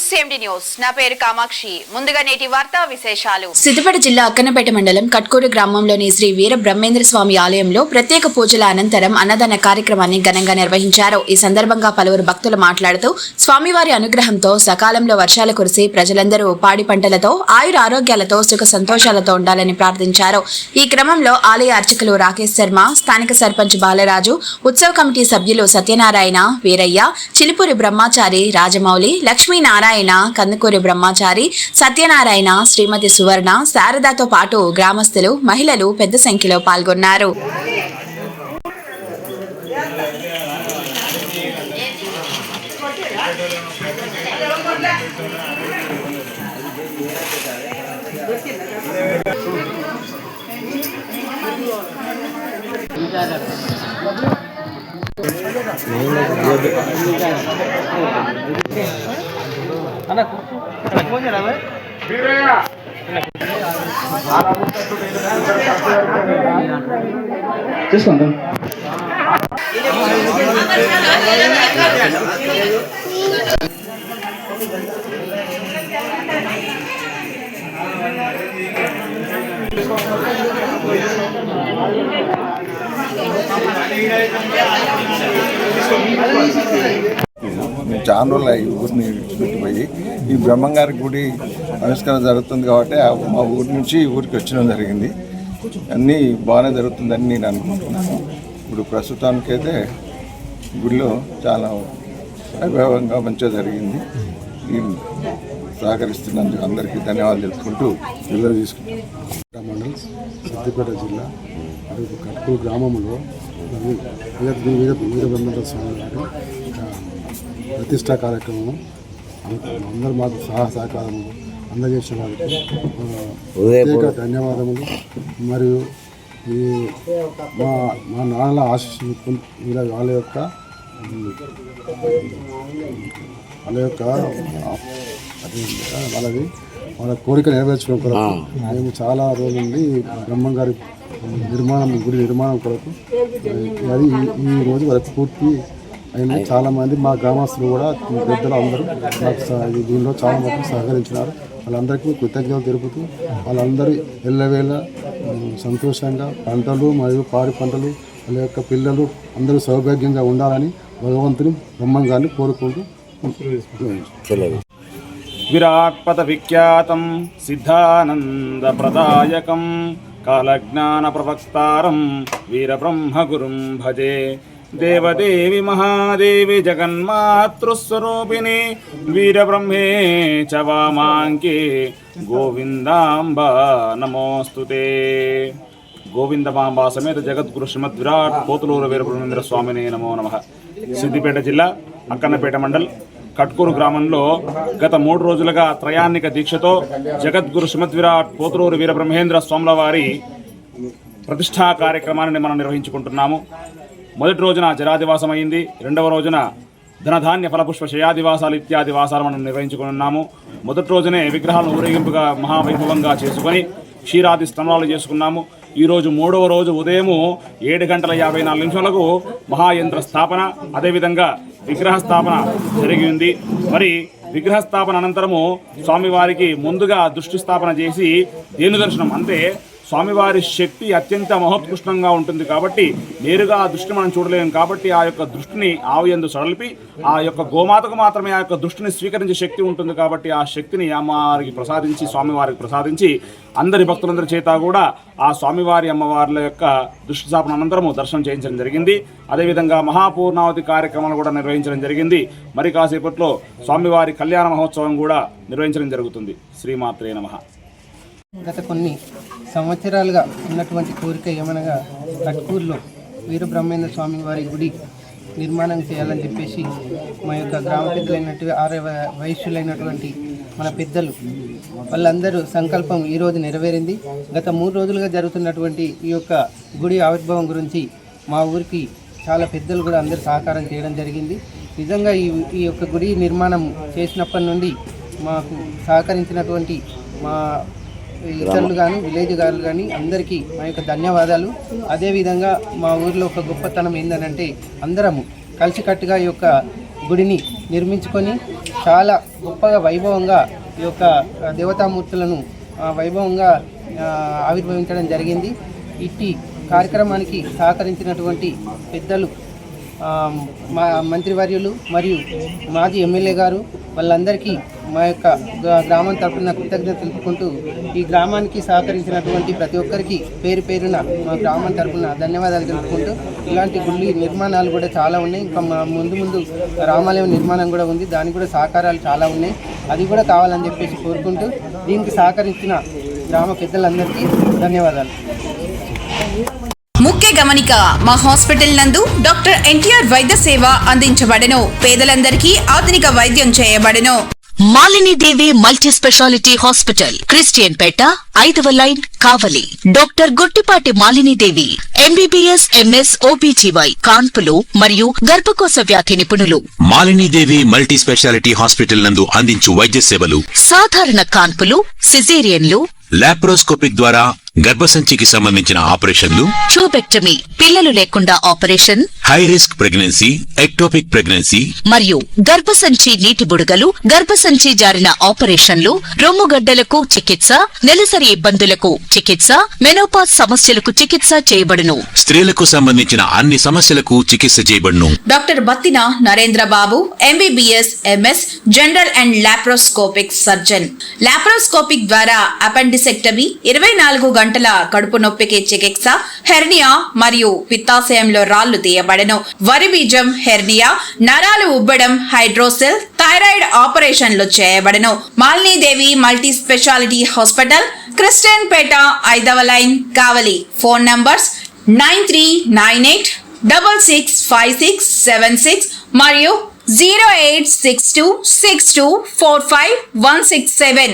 CMD news నా పేరు కామాక్షి. ముందుగా నేటి వార్తా విశేషాలు. సిద్దిపేట జిల్లా అక్కన్నపేట మండలం కట్కూరు గ్రామంలోని శ్రీ వీర బ్రహ్మేంద్ర స్వామి ఆలయంలో ప్రత్యేక పూజల అనంతరం అన్నదాన కార్యక్రమాన్ని ఘనంగా నిర్వహించారు. ఈ సందర్భంగా పలువురు భక్తులు మాట్లాడుతూ స్వామివారి అనుగ్రహంతో సకాలంలో వర్షాలు కురిసి ప్రజలందరూ పాడి పంటలతో ఆయుర ఆరోగ్యాలతో సుఖ సంతోషాలతో ఉండాలని ప్రార్థించారు. ఈ క్రమంలో ఆలయ అర్చకులు రాకేష్ శర్మ, స్థానిక సర్పంచ్ బాలరాజు, ఉత్సవ కమిటీ సభ్యులు సత్యనారాయణ, వీరయ్య, చిలుపూరి బ్రహ్మచారి, రాజమౌళి, లక్ష్మీనారాయణ, కందుకూరి బ్రహ్మచారి, సత్యనారాయణ, శ్రీమతి సువర్ణ, శారదతో పాటు గ్రామస్తులు, మహిళలు పెద్ద సంఖ్యలో పాల్గొన్నారు. చాలా రోజులు ఈ ఊరిని విడిచిపెట్టిపోయి ఈ బ్రహ్మంగారి గుడి ఆవిష్కరణ జరుగుతుంది కాబట్టి మా ఊరి నుంచి ఈ ఊరికి వచ్చడం జరిగింది. అన్నీ బాగానే జరుగుతుందని నేను అనుకుంటున్నాను. ఇప్పుడు ప్రస్తుతానికైతే గుడిలో చాలా వైభవంగా మంచిగా జరిగింది. సహకరిస్తున్నందుకు అందరికీ ధన్యవాదాలు తెలుపుకుంటూ విలువ తీసుకుంటాం. మండల్ సిద్దిపేట జిల్లా అడుగు కట్కూరు గ్రామంలో వీర బ్రహ్మేంద్ర స్వామి గారి ప్రతిష్టా కార్యక్రమం అందరూ మాకు సహకారం అందజేసిన వారికి ప్రత్యేక ధన్యవాదములు. మరియు ఈ మా నాన్నల ఆశీస్సులు వాళ్ళ యొక్క వాళ్ళ కోరిక నెరవేర్చడం కొరకు మేము చాలా రోజుల నుండి బ్రహ్మంగారి గుడి నిర్మాణం కొరకు అది ఈ రోజు వరకు పూర్తి అయినా చాలామంది మా గ్రామస్తులు కూడా పెద్దలు అందరూ నాకు దీనిలో చాలా మంది సహకరించినారు. వాళ్ళందరికీ కృతజ్ఞతలు తెలుపుతూ వాళ్ళందరూ ఎల్లవేళ సంతోషంగా పంటలు మరియు పాడి పంటలు వాళ్ళ యొక్క పిల్లలు అందరూ సౌభాగ్యంగా ఉండాలని భగవంతుని బ్రహ్మంగారిని కోరుకుంటూ విరాట్పద విఖ్యాతం సిద్ధానంద ప్రదాయకం కాలజ్ఞాన ప్రవక్తారం వీరబ్రహ్మగురుం భజే. దేవదేవి మహాదేవి జగన్మాతృస్వరూపిణి వీరబ్రహ్మే చ వామాంకే గోవిందాంబ నమోస్తుతే. గోవిందమాంబ సమేత జగద్గురు శ్రీమద్ విరాట్ పోతులూరు వీరబ్రహ్మేంద్ర స్వామినే నమో నమః. సిద్దిపేట జిల్లా అక్కన్నపేట మండల్ కట్కూరు గ్రామంలో గత 3 రోజులుగా త్రయాన్నిక దీక్షతో జగద్గురు శ్రీమద్ విరాట్ పోతులూరు వీరబ్రహ్మేంద్ర స్వాముల వారి ప్రతిష్టా కార్యక్రమాన్ని మనం నిర్వహించుకుంటున్నాము. మొదటి రోజున జరాదివాసం అయింది. రెండవ రోజున ధనధాన్య ఫలపుష్ప శయాదివాసాలు ఇత్యాది వాసాలు మనం నిర్వహించుకున్నాము. మొదటి రోజునే విగ్రహాలను ఊరేగింపుగా మహావైభవంగా చేసుకొని క్షీరాది స్తంభాలు చేసుకున్నాము. ఈరోజు 3వ రోజు ఉదయం 7:54 మహాయంత్ర స్థాపన, అదేవిధంగా విగ్రహ స్థాపన జరిగింది. మరి విగ్రహ స్థాపన అనంతరము స్వామివారికి ముందుగా దృష్టి స్థాపన చేసి దేను దర్శనం, అంటే స్వామివారి శక్తి అత్యంత మహోత్కృష్టంగా ఉంటుంది కాబట్టి నేరుగా ఆ దృష్టిని మనం చూడలేము. కాబట్టి ఆ యొక్క దృష్టిని ఆవుయందు సడలిపి ఆ యొక్క గోమాతకు మాత్రమే ఆ యొక్క దృష్టిని స్వీకరించే శక్తి ఉంటుంది. కాబట్టి ఆ శక్తిని అమ్మవారికి ప్రసాదించి స్వామివారికి ప్రసాదించి అందరి భక్తులందరి చేత కూడా ఆ స్వామివారి అమ్మవార్ల యొక్క దృష్టి స్థాపన అనంతరము దర్శనం చేయించడం జరిగింది. అదేవిధంగా మహాపూర్ణావతి కార్యక్రమాలు కూడా నిర్వహించడం జరిగింది. మరి కాసేపట్లో స్వామివారి కళ్యాణ మహోత్సవం కూడా నిర్వహించడం జరుగుతుంది. శ్రీమాత్రే నమః. గత కొన్ని సంవత్సరాలుగా ఉన్నటువంటి కోరిక ఏమనగా కట్కూరులో వీరబ్రహ్మేంద్ర స్వామి వారి గుడి నిర్మాణం చేయాలని చెప్పేసి మా యొక్క గ్రామ పెద్దలైనటువంటి వయస్సులైనటువంటి మన పెద్దలు వాళ్ళందరూ సంకల్పం ఈరోజు నెరవేరింది. గత 3 రోజులుగా జరుగుతున్నటువంటి ఈ యొక్క గుడి ఆవిర్భావం గురించి మా ఊరికి చాలా పెద్దలు కూడా అందరూ సహకారం చేయడం జరిగింది. నిజంగా ఈ యొక్క గుడి నిర్మాణం చేసినప్పటి నుండి మాకు సహకరించినటువంటి మా ఇతరులు కానీ విలేజ్ గారు కానీ అందరికీ మా యొక్క ధన్యవాదాలు. అదేవిధంగా మా ఊరిలో ఒక గొప్పతనం ఏంటంటే అందరము కలిసికట్టుగా ఈ యొక్క గుడిని నిర్మించుకొని చాలా గొప్పగా వైభవంగా ఈ యొక్క దేవతామూర్తులను వైభవంగా ఆవిర్భవించడం జరిగింది. ఇట్టి కార్యక్రమానికి సహకరించినటువంటి పెద్దలు మా మంత్రివర్యులు మరియు మాజీ ఎమ్మెల్యే గారు వాళ్ళందరికీ మా యొక్క గ్రామం తరపున కృతజ్ఞత తెలుపుకుంటూ ఈ గ్రామానికి సహకరించినటువంటి ప్రతి ఒక్కరికి పేరు పేరున మా గ్రామం తరపున ధన్యవాదాలు తెలుపుకుంటూ ఇలాంటి గుడి నిర్మాణాలు కూడా చాలా ఉన్నాయి. ఇంకా మా ముందు రామాలయం నిర్మాణం కూడా ఉంది, దానికి కూడా సహకారాలు చాలా ఉన్నాయి, అది కూడా కావాలని చెప్పేసి కోరుకుంటూ దీనికి సహకరించిన గ్రామ పెద్దలందరికీ ధన్యవాదాలు. ముఖ్య గమనిక, మా హాస్పిటల్ నందు డాక్టర్ ఎన్టీఆర్ వైద్య సేవ అందించబడెను. పేదలందరికీ ఆధునిక వైద్యం చేయబడెను. Malinidevi multi speciality hospital, Christian Peta, 5వ line, Kavali. Doctor Gottipati Malinidevi MBBS MS OBGY కాన్పులు మరియు గర్భకోశ వ్యాధి నిపుణులు. మాలినీదేవి మల్టీ స్పెషాలిటీ హాస్పిటల్ నందు అందించు వైద్య సేవలు: సాధారణ కాన్పులు, సిజేరియన్లు, లాప్రోస్కోపిక్ ద్వారా గర్భసంచికి సంబంధించిన ఆపరేషన్లు, ట్యూబెక్టమీ, పిల్లలు లేకుండా operation, high risk pregnancy, ectopic pregnancy మరియు గర్భసంచి నీటి బుడగలు, గర్భసంచి జారిన ఆపరేషన్లు, రొమ్ముగడ్డలకు చికిత్స, నెలసరి ఇబ్బందులకు చికిత్స, మెనోపాజ్ సమస్యలకు చికిత్స చేయబడును. స్త్రీలకు సంబంధించిన అన్ని సమస్యలకు చికిత్స చేయబడును. Doctor Battina Narendra Babu MBBS MS general and laparoscopic surgeon. Laparoscopic ద్వారా అపెండిసెక్టమీ, 24 గంటల కడుపు నొప్పికి చికిత్స, హెర్నియా మరియు పిత్తాశయంలో రాళ్లు తీయబడెను. వరి బీజం, హెర్నియా, నరాలు ఉబ్బడం, హైడ్రోసెల్, థైరాయిడ్ ఆపరేషన్లు చేయబడెను. Malinidevi multi speciality hospital, Christian Peta, 5వ లైన్, కావలి. ఫోన్ నంబర్స్ 9398665676 మరియు 08626245167.